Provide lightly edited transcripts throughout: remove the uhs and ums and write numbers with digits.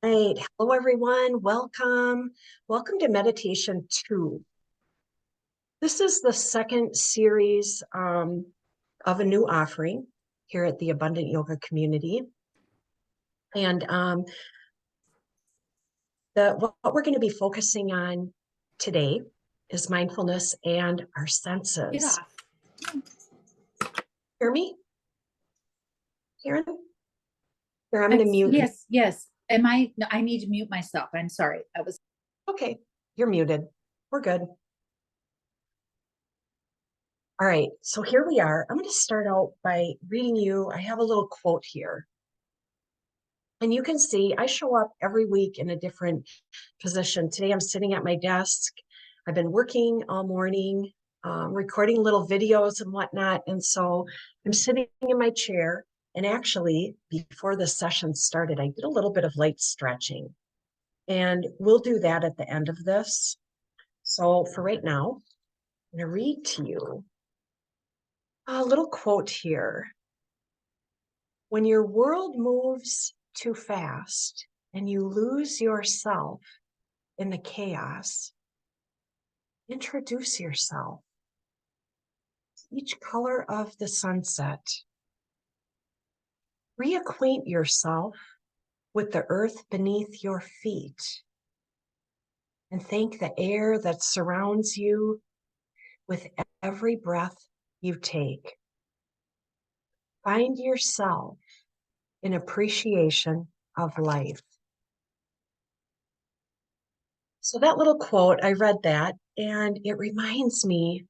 Right. Hello, everyone. Welcome. Welcome to Meditation 2. This is the second series of a new offering here at the Abundant Yoga Community. And what we're going to be focusing on today is mindfulness and our Get senses. off. Hear me, Karen? Here, I'm going to mute you. Yes. Am I? No, I need to mute myself. I'm sorry. I was. Okay, you're muted. We're good. All right, so here we are. I'm going to start out by reading you. I have a little quote here. And you can see I show up every week in a different position. Today I'm sitting at my desk. I've been working all morning, recording little videos and whatnot. And so I'm sitting in my chair. And actually, before the session started, I did a little bit of light stretching. And we'll do that at the end of this. So for right now, I'm going to read to you a little quote here. When your world moves too fast and you lose yourself in the chaos, introduce yourself to each color of the sunset. Reacquaint yourself with the earth beneath your feet and thank the air that surrounds you with every breath you take. Find yourself in appreciation of life. So that little quote, I read that, and it reminds me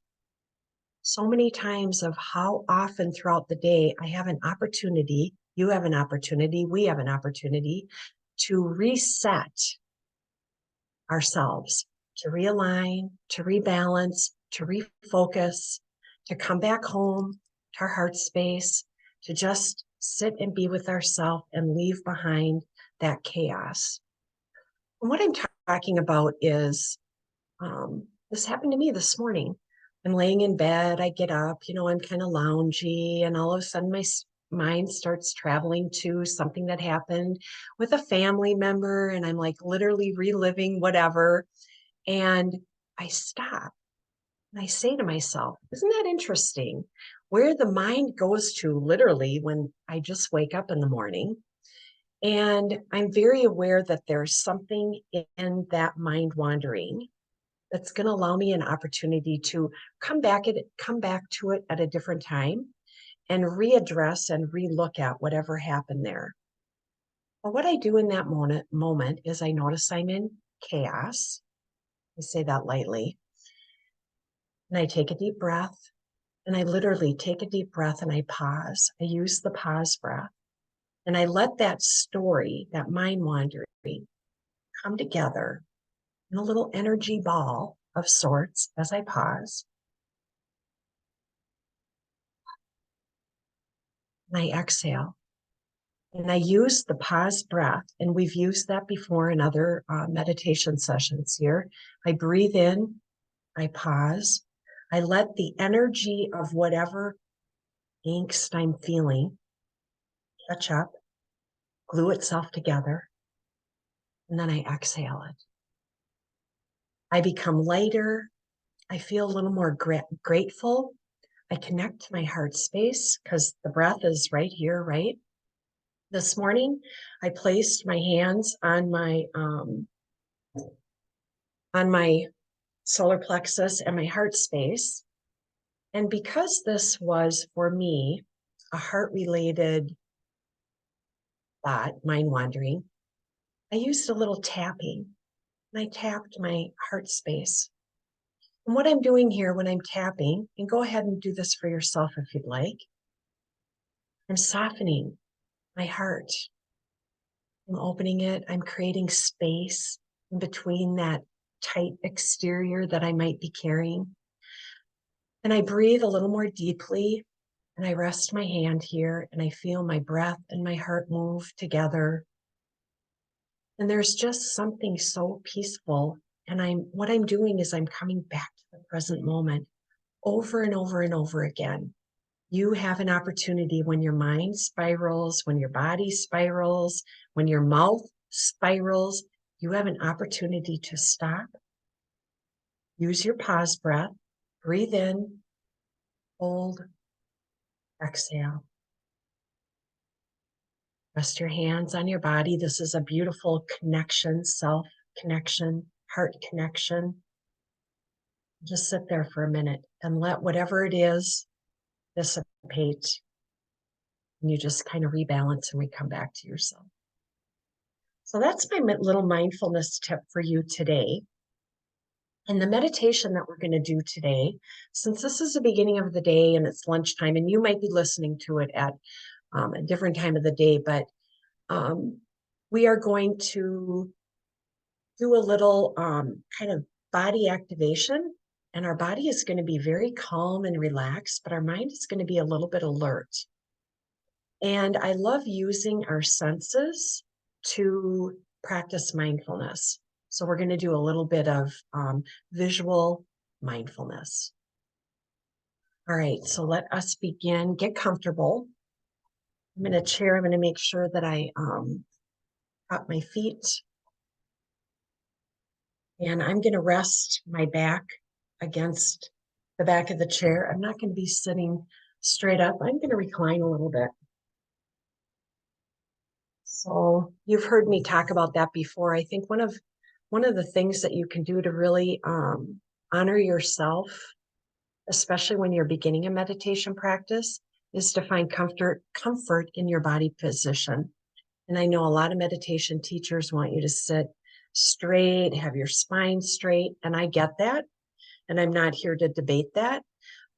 so many times of how often throughout the day I have an opportunity, you have an opportunity, we have an opportunity to reset ourselves, to realign, to rebalance, to refocus, to come back home to our heart space, to just sit and be with ourselves and leave behind that chaos. And what I'm talking about is this happened to me this morning. I'm laying in bed, I get up, I'm kind of loungy, and all of a sudden my mind starts traveling to something that happened with a family member, and I'm like literally reliving whatever. And I stop and I say to myself, isn't that interesting? Where the mind goes to literally when I just wake up in the morning. And I'm very aware that there's something in that mind wandering that's going to allow me an opportunity to come back to it at a different time and readdress and relook at whatever happened there. But what I do in that moment is I notice I'm in chaos. I say that lightly. And I take a deep breath, and I literally take a deep breath and I pause. I use the pause breath, and I let that story, that mind wandering, come together in a little energy ball of sorts as I pause. And I exhale. And I use the pause breath, and we've used that before in other meditation sessions here. I breathe in, I pause, I let the energy of whatever angst I'm feeling catch up, glue itself together, and then I exhale it. I become lighter. I feel a little more grateful. I connect to my heart space because the breath is right here, right? This morning, I placed my hands on my solar plexus and my heart space. And because this was for me a heart-related thought, mind wandering, I used a little tapping and I tapped my heart space. And what I'm doing here when I'm tapping, and go ahead and do this for yourself if you'd like, I'm softening my heart. I'm opening it. I'm creating space in between that tight exterior that I might be carrying. And I breathe a little more deeply, and I rest my hand here, and I feel my breath and my heart move together. And there's just something so peaceful. And what I'm doing is I'm coming back to the present moment over and over and over again. You have an opportunity when your mind spirals, when your body spirals, when your mouth spirals, you have an opportunity to stop. Use your pause breath. Breathe in, hold, exhale. Rest your hands on your body. This is a beautiful connection, self connection, heart connection. Just sit there for a minute and let whatever it is dissipate. And you just kind of rebalance and we come back to yourself. So that's my little mindfulness tip for you today. And the meditation that we're going to do today, since this is the beginning of the day and it's lunchtime, and you might be listening to it at a different time of the day, but we are going to do a little kind of body activation. And our body is going to be very calm and relaxed, but our mind is going to be a little bit alert. And I love using our senses to practice mindfulness. So we're going to do a little bit of visual mindfulness. All right, so let us begin. Get comfortable. I'm in a chair. I'm going to make sure that I prop my feet. And I'm going to rest my back against the back of the chair. I'm not going to be sitting straight up. I'm going to recline a little bit. So you've heard me talk about that before. I think one of the things that you can do to really honor yourself, especially when you're beginning a meditation practice, is to find comfort in your body position. And I know a lot of meditation teachers want you to sit straight, have your spine straight, and I get that. And I'm not here to debate that.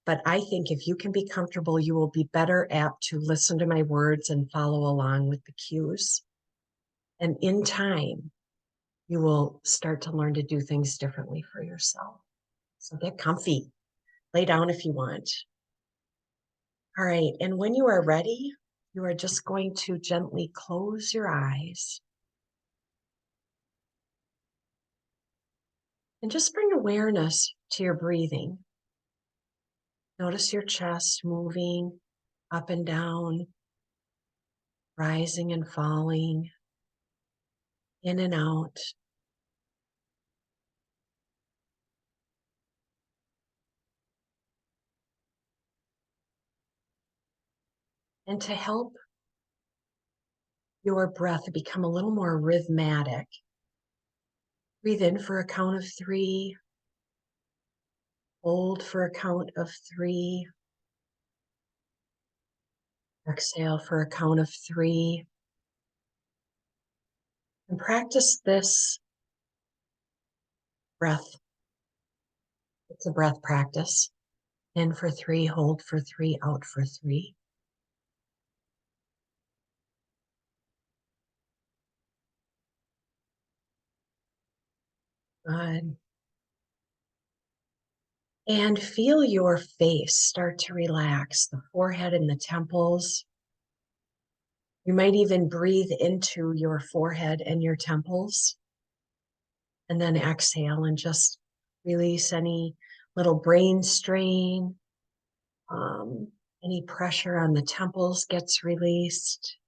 But I think if you can be comfortable, you will be better apt to listen to my words and follow along with the cues. And in time, you will start to learn to do things differently for yourself. So get comfy. Lay down if you want. All right. And when you are ready, you are just going to gently close your eyes. And just bring awareness to your breathing. Notice your chest moving up and down, rising and falling, in and out. And to help your breath become a little more rhythmic, breathe in for a count of 3, hold for a count of 3, exhale for a count of 3, and practice this breath. It's a breath practice. In for 3, hold for 3, out for 3. Good. And feel your face start to relax, the forehead and the temples. You might even breathe into your forehead and your temples. And then exhale and just release any little brain strain. Any pressure on the temples gets released.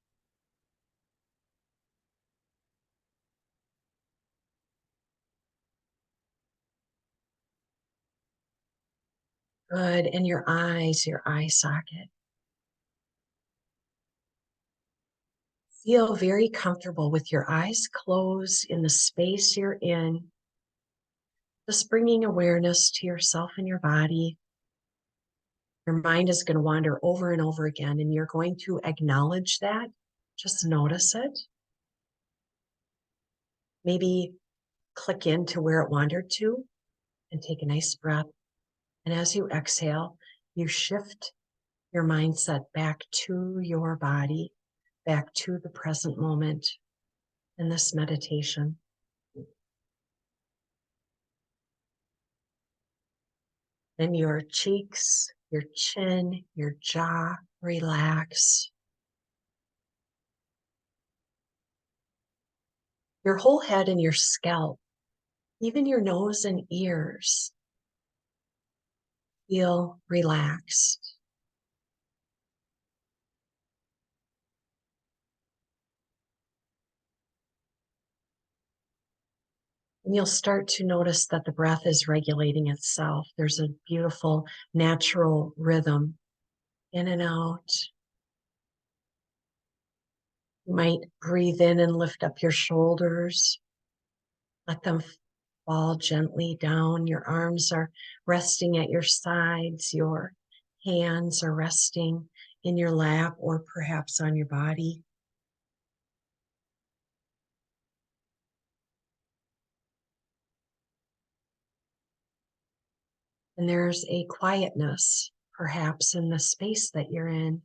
Good. And your eyes, your eye socket. Feel very comfortable with your eyes closed in the space you're in. Just bringing awareness to yourself and your body. Your mind is going to wander over and over again, and you're going to acknowledge that. Just notice it. Maybe click into where it wandered to and take a nice breath. And as you exhale, you shift your mindset back to your body, back to the present moment in this meditation. Then your cheeks, your chin, your jaw relax. Your whole head and your scalp, even your nose and ears, feel relaxed. And you'll start to notice that the breath is regulating itself. There's a beautiful natural rhythm in and out. You might breathe in and lift up your shoulders. Let them fall gently down. Your arms are resting at your sides. Your hands are resting in your lap or perhaps on your body. And there's a quietness, perhaps, in the space that you're in.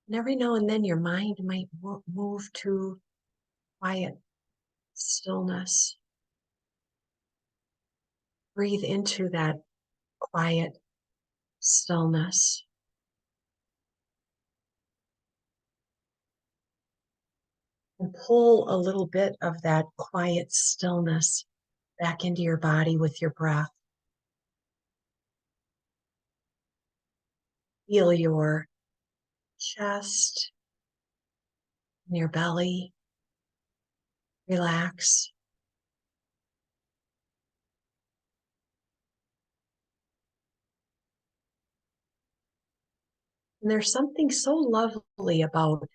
And every now and then your mind might move to quiet stillness. Breathe into that quiet stillness. And pull a little bit of that quiet stillness back into your body with your breath. Feel your chest and your belly relax. And there's something so lovely about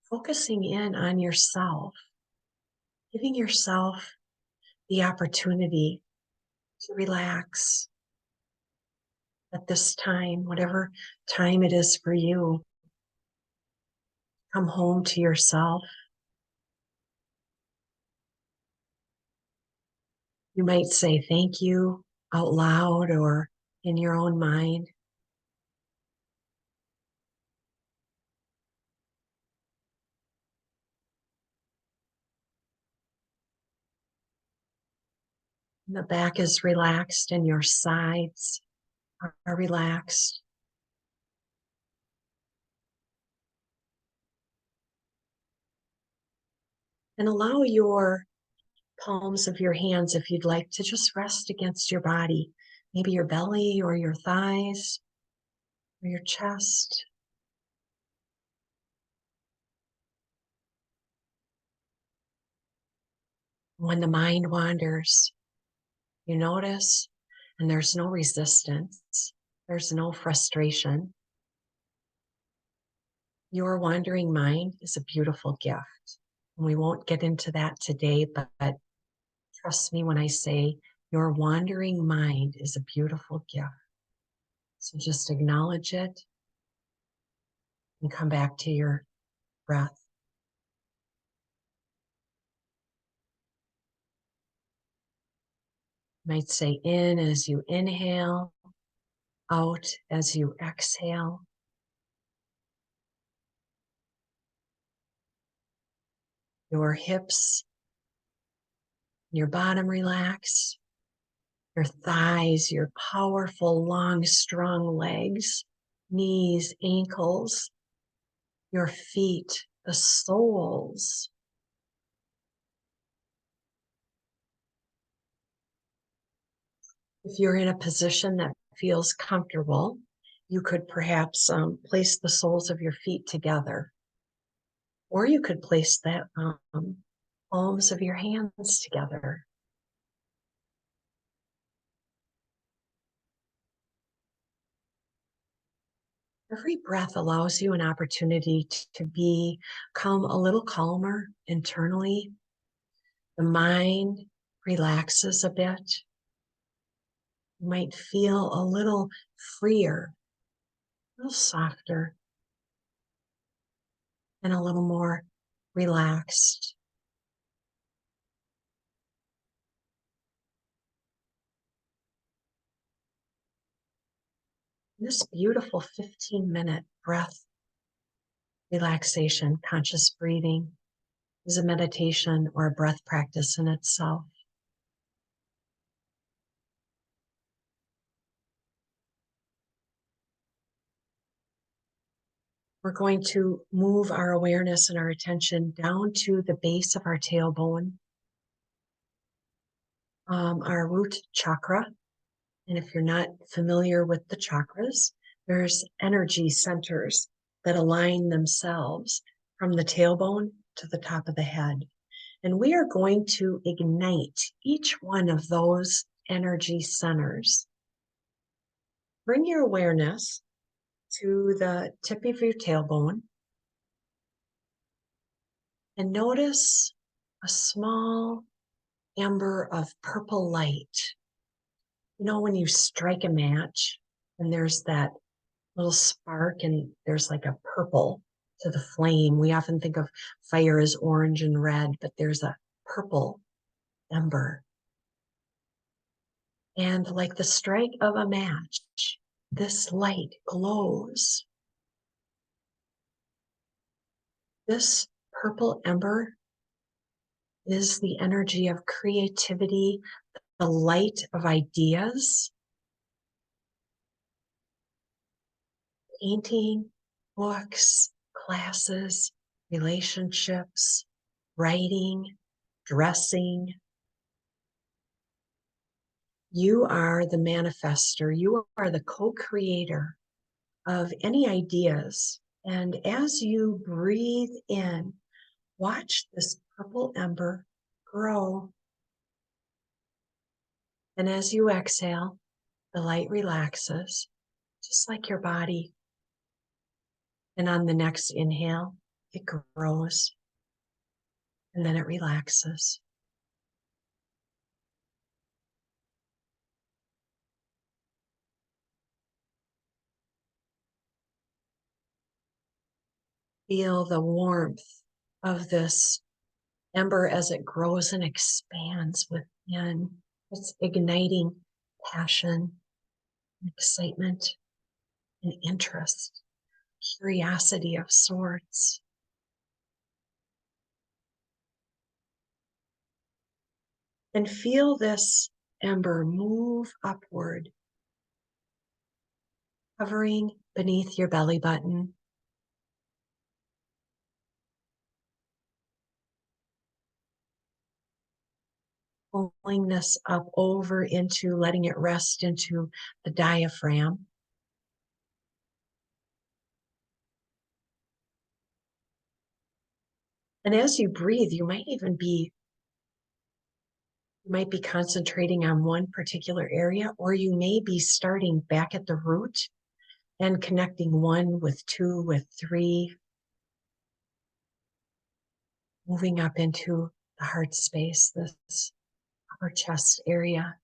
focusing in on yourself, giving yourself the opportunity to relax at this time, whatever time it is for you. Come home to yourself. You might say thank you out loud or in your own mind. And the back is relaxed and your sides are relaxed. And allow your palms of your hands, if you'd like, to just rest against your body, maybe your belly or your thighs or your chest. When the mind wanders, you notice, and there's no resistance, there's no frustration. Your wandering mind is a beautiful gift. And we won't get into that today, but trust me when I say your wandering mind is a beautiful gift. So just acknowledge it and come back to your breath. You might say in as you inhale, out as you exhale. Your hips, your bottom relax. Your thighs, your powerful, long, strong legs, knees, ankles, your feet, the soles. If you're in a position that feels comfortable, you could perhaps place the soles of your feet together, or you could place the palms of your hands together. Every breath allows you an opportunity to become a little calmer internally. The mind relaxes a bit. You might feel a little freer, a little softer, and a little more relaxed. This beautiful 15-minute breath relaxation, conscious breathing, is a meditation or a breath practice in itself. We're going to move our awareness and our attention down to the base of our tailbone, our root chakra. And if you're not familiar with the chakras, there's energy centers that align themselves from the tailbone to the top of the head. And we are going to ignite each one of those energy centers. Bring your awareness to the tip of your tailbone and notice a small ember of purple light. You know, when you strike a match and there's that little spark and there's like a purple to the flame. We often think of fire as orange and red, but there's a purple ember. And like the strike of a match, this light glows. This purple ember is the energy of creativity, the light of ideas, painting, books, classes, relationships, writing, dressing. You are the manifester. You are the co-creator of any ideas. And as you breathe in, watch this purple ember grow. And as you exhale, the light relaxes, just like your body. And on the next inhale, it grows, and then it relaxes. Feel the warmth of this ember as it grows and expands within. It's igniting passion, excitement, and interest, curiosity of sorts. And feel this ember move upward, hovering beneath your belly button. Pulling this up over into letting it rest into the diaphragm. And as you breathe, you might be concentrating on one particular area, or you may be starting back at the root and connecting 1 with 2 with 3, moving up into the heart space, this upper chest area.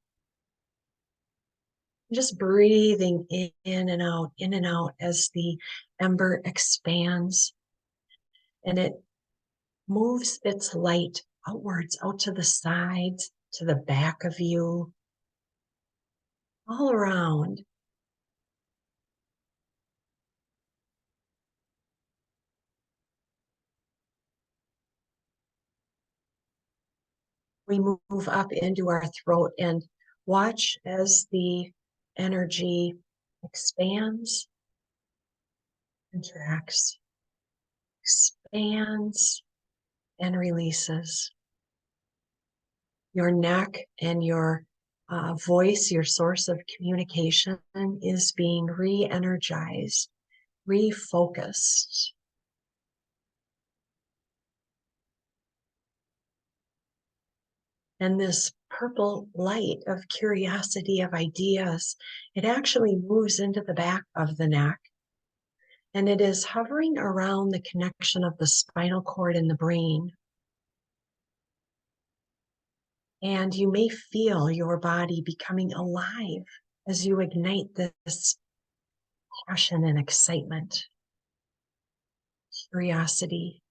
Just breathing in and out as the ember expands, and it moves its light outwards, out to the sides, to the back of you, all around. We move up into our throat and watch as the energy expands, contracts, expands, and releases. Your neck and your voice, your source of communication, is being re-energized, refocused. And this purple light of curiosity, of ideas, it actually moves into the back of the neck. And it is hovering around the connection of the spinal cord and the brain. And you may feel your body becoming alive as you ignite this passion and excitement, curiosity.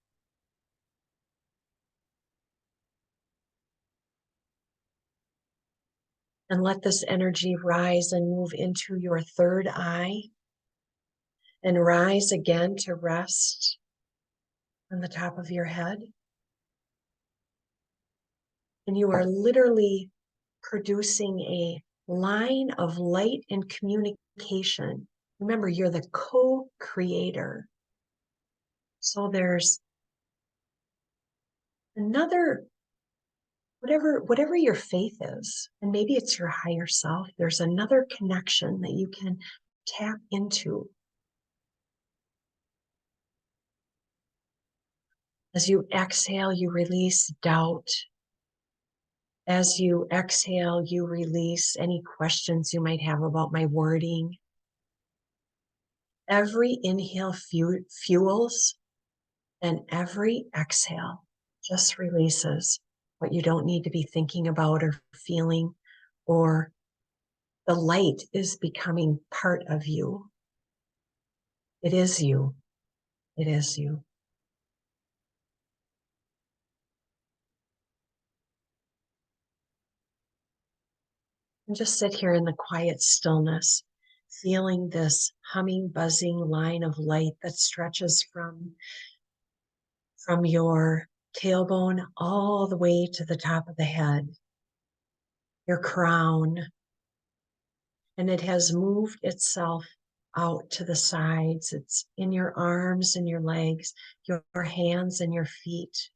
And let this energy rise and move into your third eye and rise again to rest on the top of your head. And you are literally producing a line of light and communication. Remember, you're the co-creator. So there's another, whatever your faith is, and maybe it's your higher self, there's another connection that you can tap into. As you exhale, you release doubt. As you exhale, you release any questions you might have about my wording. Every inhale fuels, and every exhale just releases what you don't need to be thinking about or feeling, or the light is becoming part of you. It is you. It is you. And just sit here in the quiet stillness, feeling this humming, buzzing line of light that stretches from your tailbone all the way to the top of the head, your crown, and it has moved itself out to the sides. It's in your arms and your legs, your hands and your feet.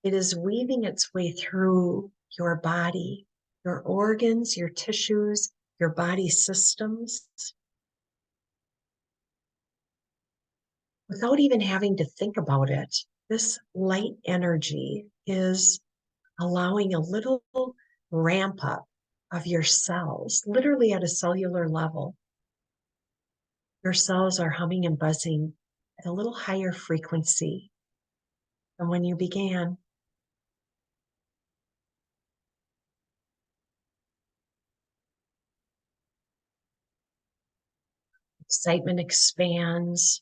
It is weaving its way through your body, your organs, your tissues, your body systems, without even having to think about it. This light energy is allowing a little ramp up of your cells, literally at a cellular level. Your cells are humming and buzzing at a little higher frequency than when you began. Excitement expands.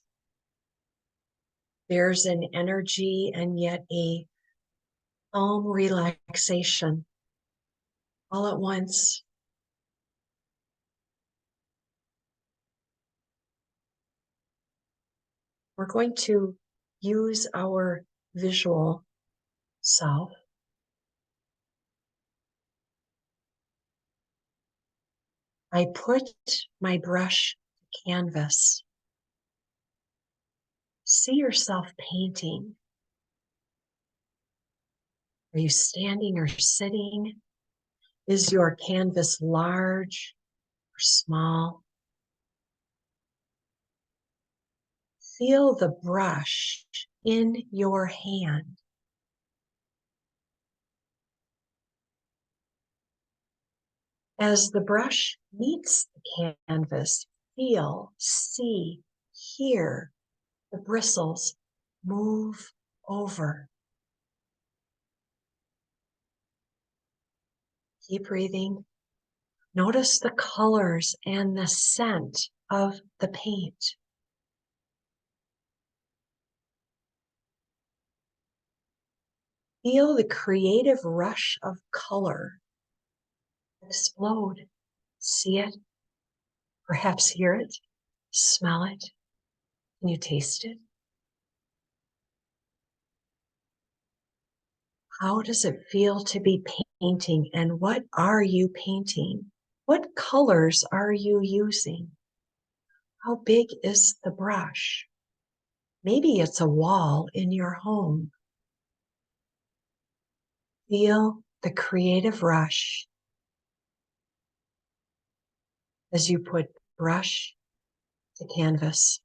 There's an energy and yet a calm relaxation all at once. We're going to use our visual self. I put my brush to canvas. See yourself painting. Are you standing or sitting? Is your canvas large or small? Feel the brush in your hand. As the brush meets the canvas, feel, see, hear the bristles move over. Keep breathing. Notice the colors and the scent of the paint. Feel the creative rush of color explode. See it, perhaps hear it, smell it. Can you taste it? How does it feel to be painting, and what are you painting? What colors are you using? How big is the brush? Maybe it's a wall in your home. Feel the creative rush as you put brush to canvas.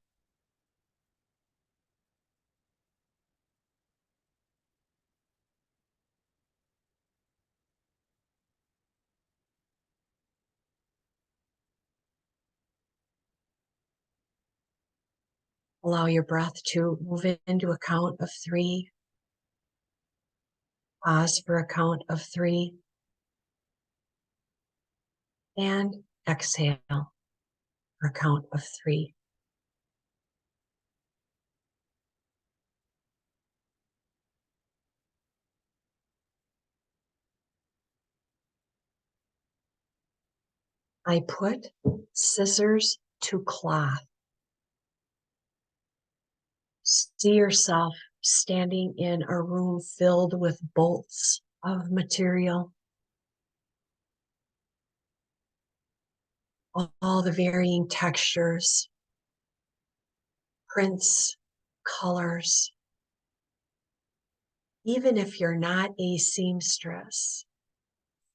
Allow your breath to move into a count of 3. Pause for a count of 3. And exhale for a count of 3. I put scissors to cloth. See yourself standing in a room filled with bolts of material. All the varying textures, prints, colors. Even if you're not a seamstress,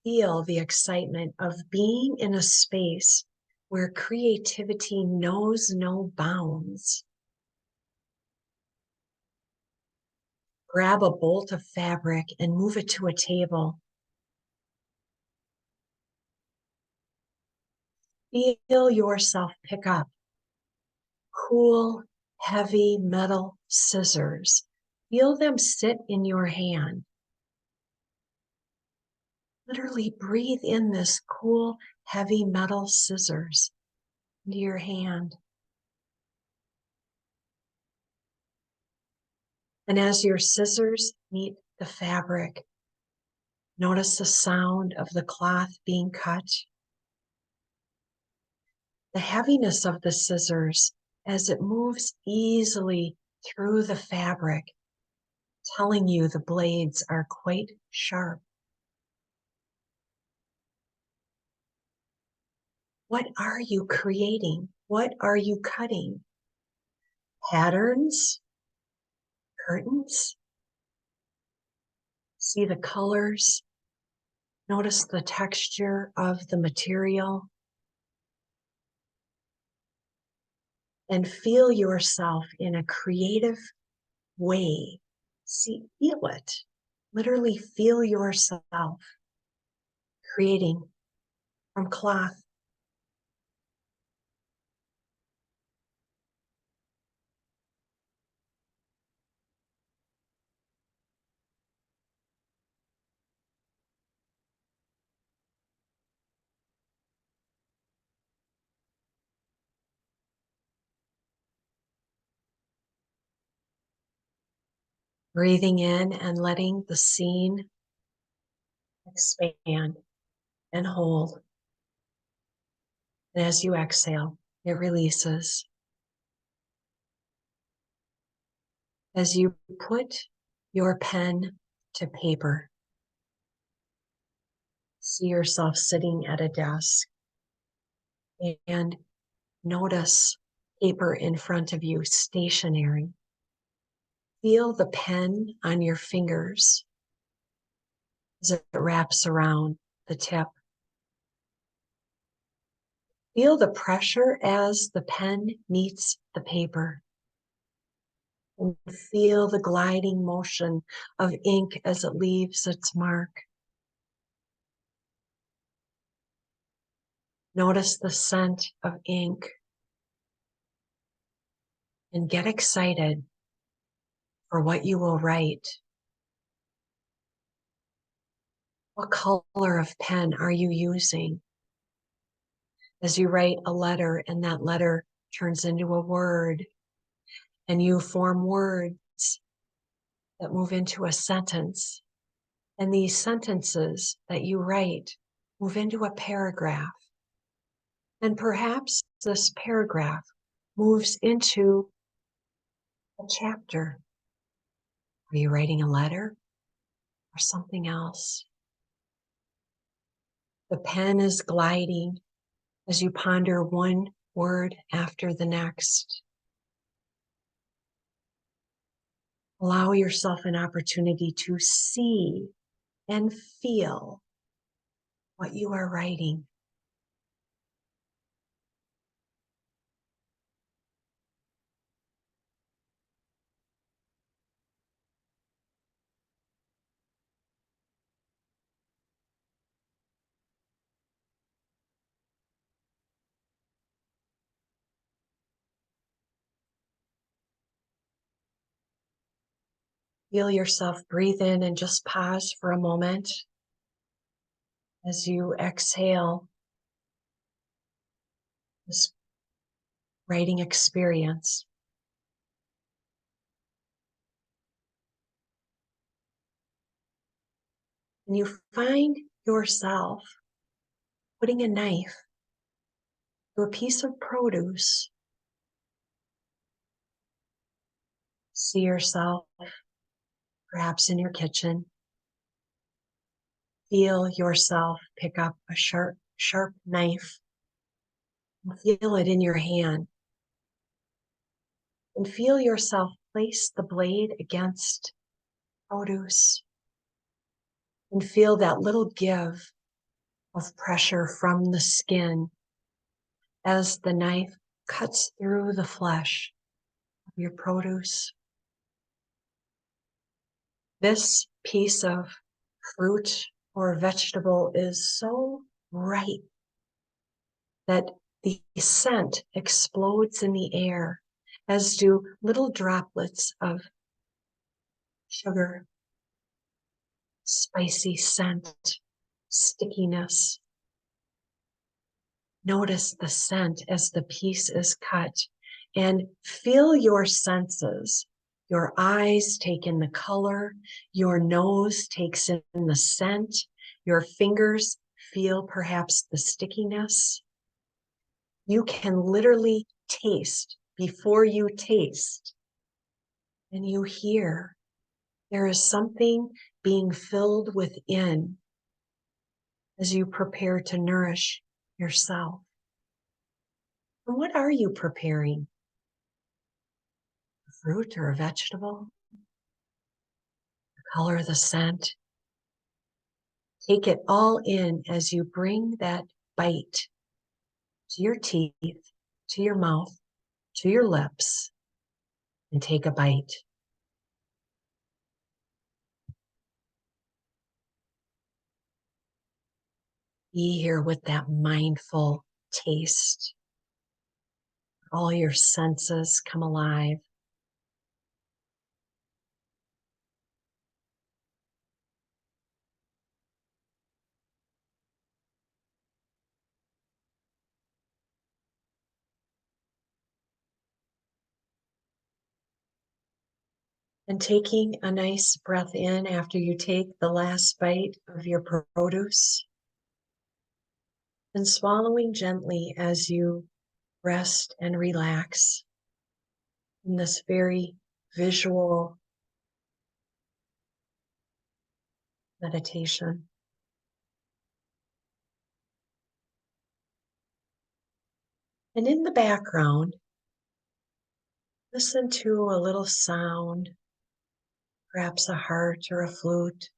feel the excitement of being in a space where creativity knows no bounds. Grab a bolt of fabric and move it to a table. Feel yourself pick up cool, heavy metal scissors. Feel them sit in your hand. Literally breathe in this cool, heavy metal scissors into your hand. And as your scissors meet the fabric, notice the sound of the cloth being cut. The heaviness of the scissors as it moves easily through the fabric, telling you the blades are quite sharp. What are you creating? What are you cutting? Patterns? Curtains? See the colors. Notice the texture of the material. And feel yourself in a creative way. Feel it. Literally feel yourself creating from cloth. Breathing in and letting the scene expand and hold. And as you exhale, it releases. As you put your pen to paper, see yourself sitting at a desk and notice paper in front of you, stationary. Feel the pen on your fingers as it wraps around the tip. Feel the pressure as the pen meets the paper. And feel the gliding motion of ink as it leaves its mark. Notice the scent of ink and get excited for what you will write. What color of pen are you using? As you write a letter and that letter turns into a word and you form words that move into a sentence. And these sentences that you write move into a paragraph. And perhaps this paragraph moves into a chapter. Are you writing a letter or something else? The pen is gliding as you ponder one word after the next. Allow yourself an opportunity to see and feel what you are writing. Feel yourself breathe in and just pause for a moment as you exhale this writing experience. And you find yourself putting a knife to a piece of produce. See yourself perhaps in your kitchen. Feel yourself pick up a sharp knife. Feel it in your hand. And feel yourself place the blade against produce. And feel that little give of pressure from the skin as the knife cuts through the flesh of your produce. This piece of fruit or vegetable is so ripe that the scent explodes in the air, as do little droplets of sugar, spicy scent, stickiness. Notice the scent as the piece is cut and feel your senses. Your eyes take in the color, your nose takes in the scent, your fingers feel perhaps the stickiness. You can literally taste before you taste, and you hear there is something being filled within as you prepare to nourish yourself. And what are you preparing? A fruit or a vegetable? The color, the scent? Take it all in as you bring that bite to your teeth, to your mouth, to your lips, and take a bite. Be here with that mindful taste. All your senses come alive. And taking a nice breath in after you take the last bite of your produce, and swallowing gently as you rest and relax in this very visual meditation. And in the background, listen to a little sound, perhaps a heart or a flute.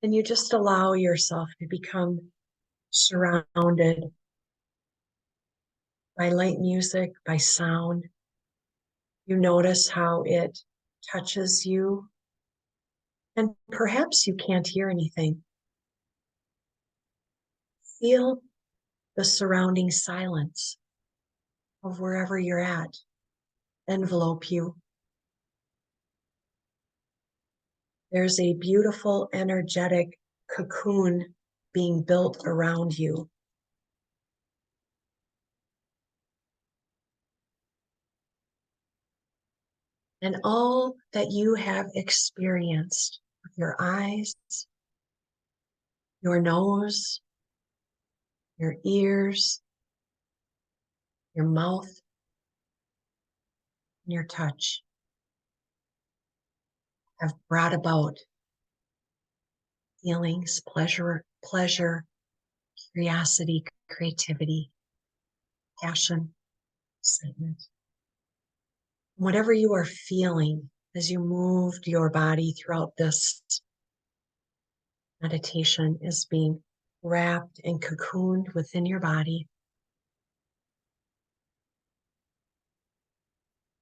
And you just allow yourself to become surrounded by light music, by sound. You notice how it touches you, and perhaps you can't hear anything. Feel the surrounding silence of wherever you're at envelope you. There's a beautiful, energetic cocoon being built around you. And all that you have experienced with your eyes, your nose, your ears, your mouth, and your touch have brought about feelings, pleasure, curiosity, creativity, passion, excitement. Whatever you are feeling as you moved your body throughout this meditation is being wrapped and cocooned within your body.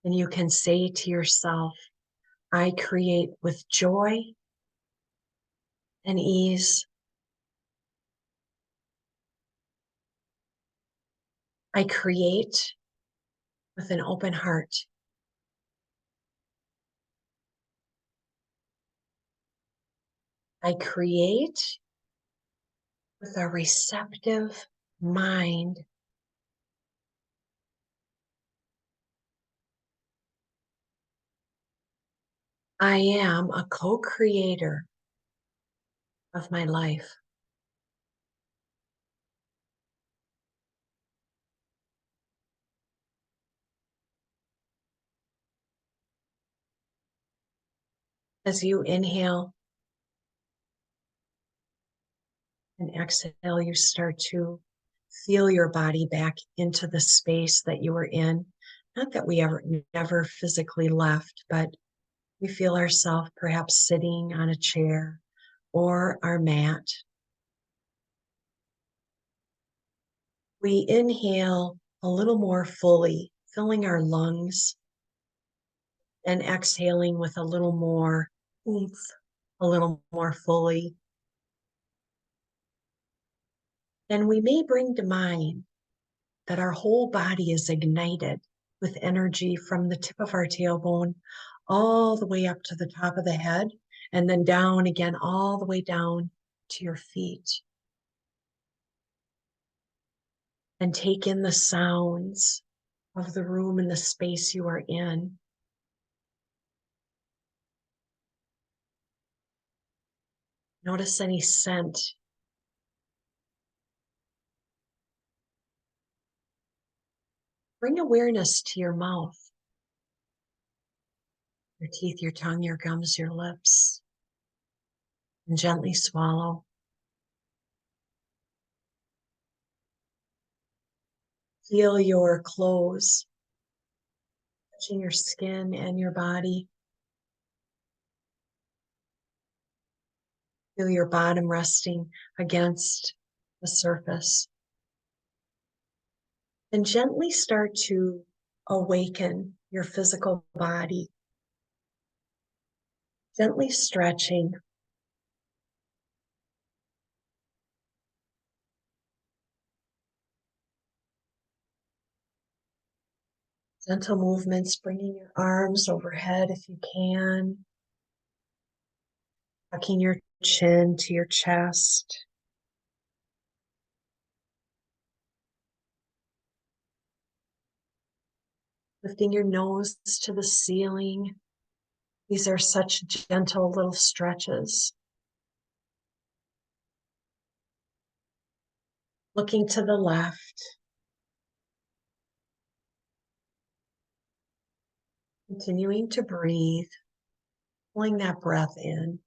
And you can say to yourself, I create with joy and ease. I create with an open heart. I create with a receptive mind. I am a co-creator of my life. As you inhale and exhale, you start to feel your body back into the space that you were in. Not that we never physically left, but we feel ourselves perhaps sitting on a chair or our mat. We inhale a little more fully, filling our lungs and exhaling with a little more oomph, a little more fully. Then we may bring to mind that our whole body is ignited with energy from the tip of our tailbone all the way up to the top of the head, and then down again, all the way down to your feet. And take in the sounds of the room and the space you are in. Notice any scent. Bring awareness to your mouth, your teeth, your tongue, your gums, your lips, and gently swallow. Feel your clothes touching your skin and your body. Feel your bottom resting against the surface. And gently start to awaken your physical body. Gently stretching. Gentle movements, bringing your arms overhead if you can. Tucking your chin to your chest. Lifting your nose to the ceiling. These are such gentle little stretches. Looking to the left. Continuing to breathe. Pulling that breath in.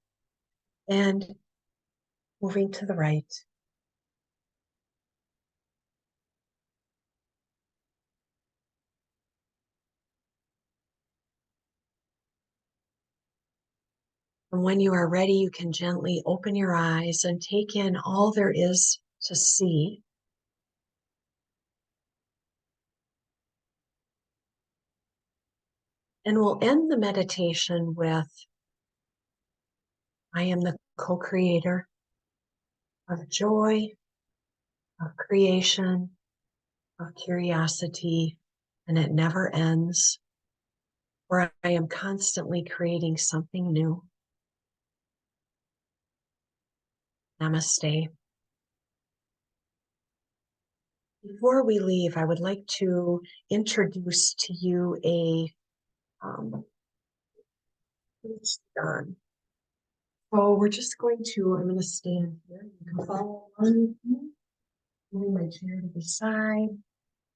And moving to the right. And when you are ready, you can gently open your eyes and take in all there is to see. And we'll end the meditation with, I am the co-creator of joy, of creation, of curiosity, and it never ends, where I am constantly creating something new. Namaste. Before we leave, I would like to introduce to you it's done. So we're just going to, I'm going to stand here. You can follow along with me. Moving my chair to the side,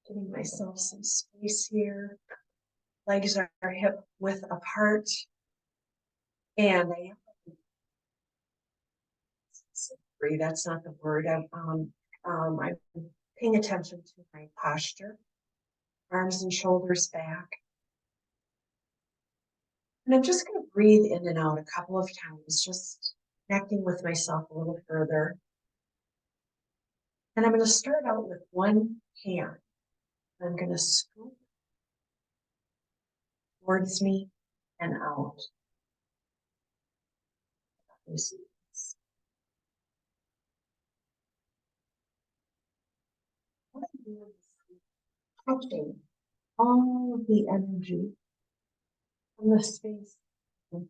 giving myself some space here. Legs are hip width apart. And I am free. That's not the word. I'm paying attention to my posture. Arms and shoulders back. And I'm just going to breathe in and out a couple of times, just connecting with myself a little further. And I'm going to start out with one hand. I'm going to scoop towards me and out. Touching all of the energy from the space. This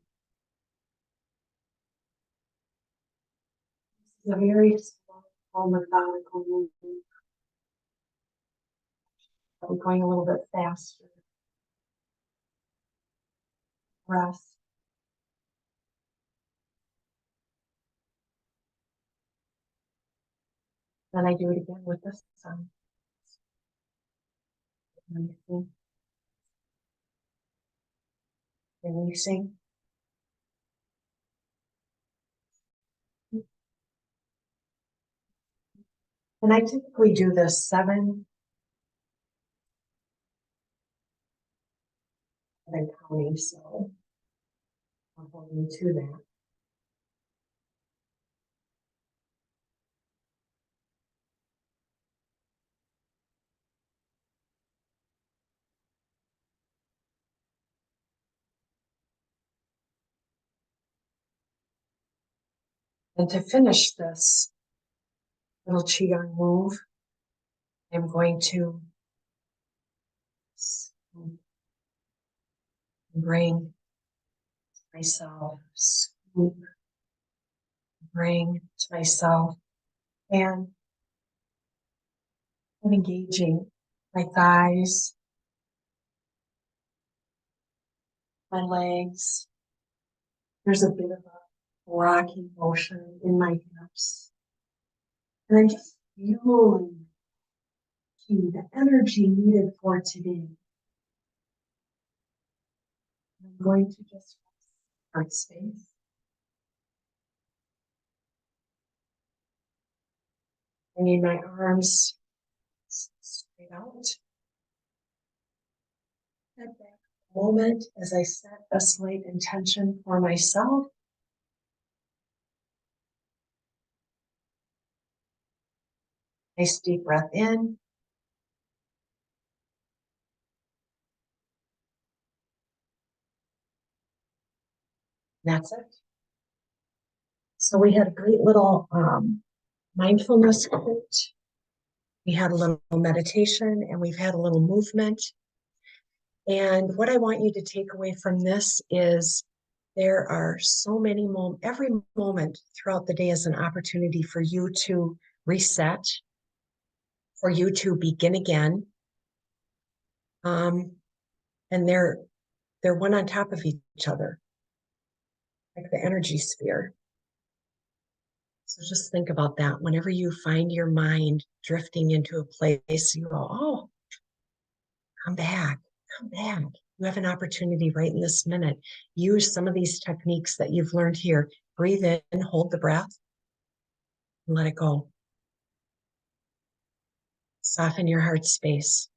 is a very slow, methodical movement. I'm going a little bit faster. Breath. Then I do it again with the sun. Releasing. Releasing. And I typically do this 7 counting, so I'll hold you to that. And to finish this little qigong move, I'm going to bring myself, scoop, bring to myself, and I'm engaging my thighs, my legs. There's a bit of a rocking motion in my hips. And I'm just fueling the energy needed for today. I'm going to just heart space. Bringing my arms straight out. Head back a moment as I set a slight intention for myself. Nice deep breath in. That's it. So we had a great little mindfulness quote. We had a little meditation, and we've had a little movement. And what I want you to take away from this is there are so many moments, every moment throughout the day is an opportunity for you to reset, for you to begin again. And they're one on top of each other, like the energy sphere. So just think about that. Whenever you find your mind drifting into a place, you go, oh, come back, come back. You have an opportunity right in this minute. Use some of these techniques that you've learned here. Breathe in, hold the breath, and let it go. Soften your heart space.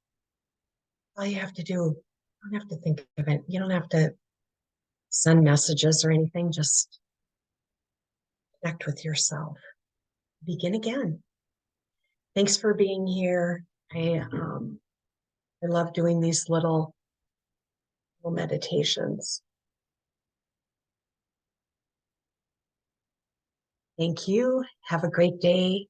All you have to do, you don't have to think of it. You don't have to send messages or anything. Just connect with yourself. Begin again. Thanks for being here. I love doing these little meditations. Thank you. Have a great day.